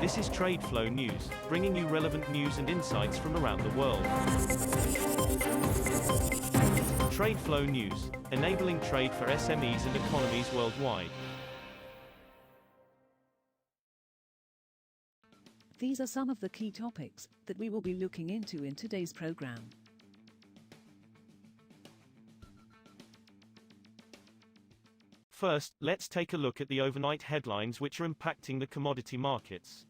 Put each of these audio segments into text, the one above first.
This is TradeFlow News, bringing you relevant news and insights from around the world. TradeFlow News, enabling trade for SMEs and economies worldwide. These are some of the key topics that we will be looking into in today's program. First, let's take a look at the overnight headlines which are impacting the commodity markets.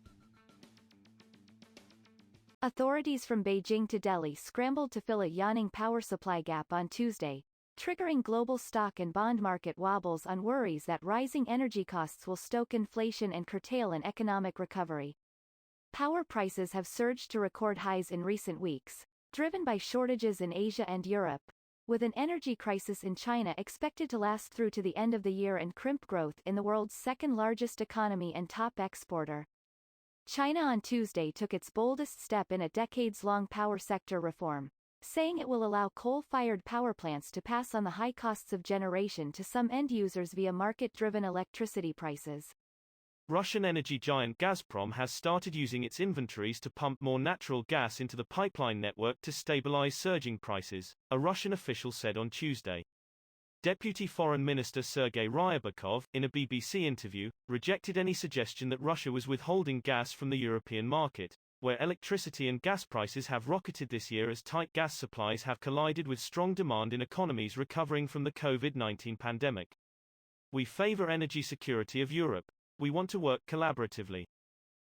Authorities from Beijing to Delhi scrambled to fill a yawning power supply gap on Tuesday, triggering global stock and bond market wobbles on worries that rising energy costs will stoke inflation and curtail an economic recovery. Power prices have surged to record highs in recent weeks, driven by shortages in Asia and Europe, with an energy crisis in China expected to last through to the end of the year and crimp growth in the world's second-largest economy and top exporter. China on Tuesday took its boldest step in a decades-long power sector reform, saying it will allow coal-fired power plants to pass on the high costs of generation to some end users via market-driven electricity prices. Russian energy giant Gazprom has started using its inventories to pump more natural gas into the pipeline network to stabilise surging prices, a Russian official said on Tuesday. Deputy Foreign Minister Sergei Ryabakov, in a BBC interview, rejected any suggestion that Russia was withholding gas from the European market, where electricity and gas prices have rocketed this year as tight gas supplies have collided with strong demand in economies recovering from the COVID-19 pandemic. We favour energy security of Europe. We want to work collaboratively.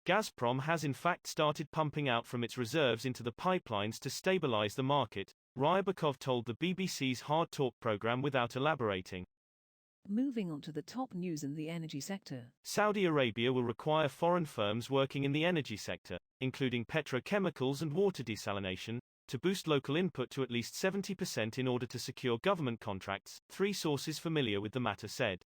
Gazprom has in fact started pumping out from its reserves into the pipelines to stabilize the market, Ryabakov told the BBC's Hard Talk program without elaborating. Moving on to the top news in the energy sector. Saudi Arabia will require foreign firms working in the energy sector, including petrochemicals and water desalination, to boost local input to at least 70% in order to secure government contracts, three sources familiar with the matter said.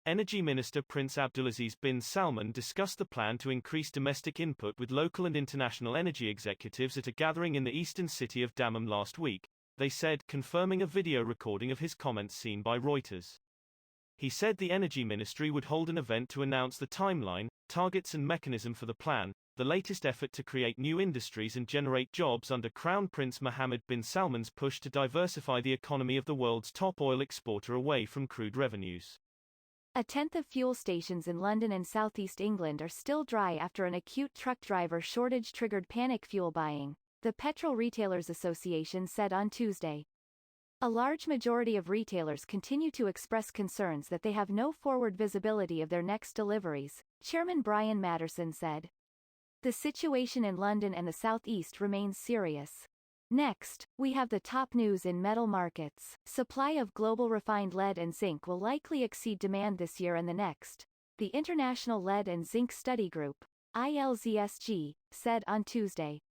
Energy Minister Prince Abdulaziz bin Salman discussed the plan to increase domestic input with local and international energy executives at a gathering in the eastern city of Dammam last week, they said, confirming a video recording of his comments seen by Reuters. He said the Energy Ministry would hold an event to announce the timeline, targets and mechanism for the plan, the latest effort to create new industries and generate jobs under Crown Prince Mohammed bin Salman's push to diversify the economy of the world's top oil exporter away from crude revenues. A tenth of fuel stations in London and southeast England are still dry after an acute truck driver shortage triggered panic fuel buying, the Petrol Retailers Association said on Tuesday. A large majority of retailers continue to express concerns that they have no forward visibility of their next deliveries, Chairman Brian Matterson said. The situation in London and the southeast remains serious. Next, we have the top news in metal markets. Supply of global refined lead and zinc will likely exceed demand this year and the next, the International Lead and Zinc Study Group, ILZSG, said on Tuesday.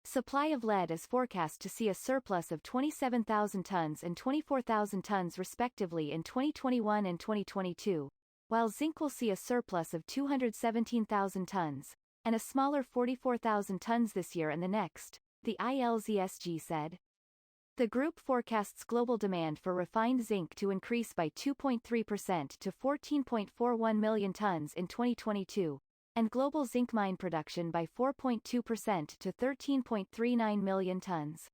Supply of lead is forecast to see a surplus of 27,000 tons and 24,000 tons respectively in 2021 and 2022, while zinc will see a surplus of 217,000 tons, and a smaller 44,000 tons this year and the next, the ILZSG said. The group forecasts global demand for refined zinc to increase by 2.3% to 14.41 million tons in 2022, and global zinc mine production by 4.2% to 13.39 million tons.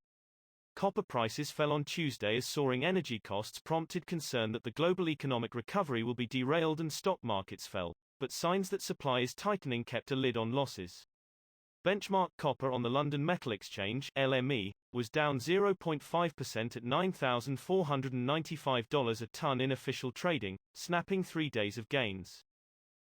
Copper prices fell on Tuesday as soaring energy costs prompted concern that the global economic recovery will be derailed and stock markets fell, but signs that supply is tightening kept a lid on losses. Benchmark copper on the London Metal Exchange (LME) was down 0.5% at $9,495 a ton in official trading, snapping 3 days of gains.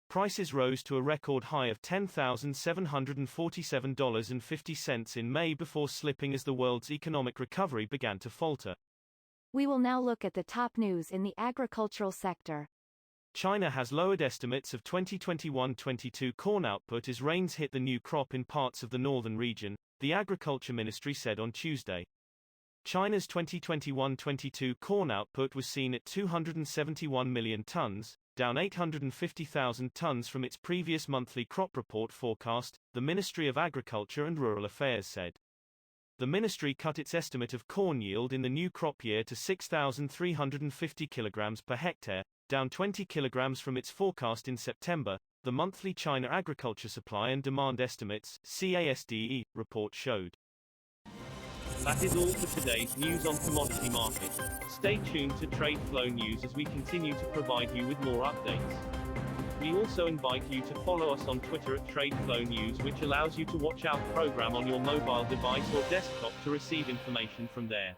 Prices rose to a record high of $10,747.50 in May before slipping as the world's economic recovery began to falter. We will now look at the top news in the agricultural sector. China has lowered estimates of 2021-22 corn output as rains hit the new crop in parts of the northern region, the Agriculture Ministry said on Tuesday. China's 2021-22 corn output was seen at 271 million tons, down 850,000 tons from its previous monthly crop report forecast, the Ministry of Agriculture and Rural Affairs said. The ministry cut its estimate of corn yield in the new crop year to 6,350 kilograms per hectare, down 20 kilograms from its forecast in September, the monthly China Agriculture Supply and Demand Estimates (CASDE) report showed. That is all for today's news on commodity markets. Stay tuned to TradeFlow News as we continue to provide you with more updates. We also invite you to follow us on Twitter at TradeFlow News, which allows you to watch our program on your mobile device or desktop to receive information from there.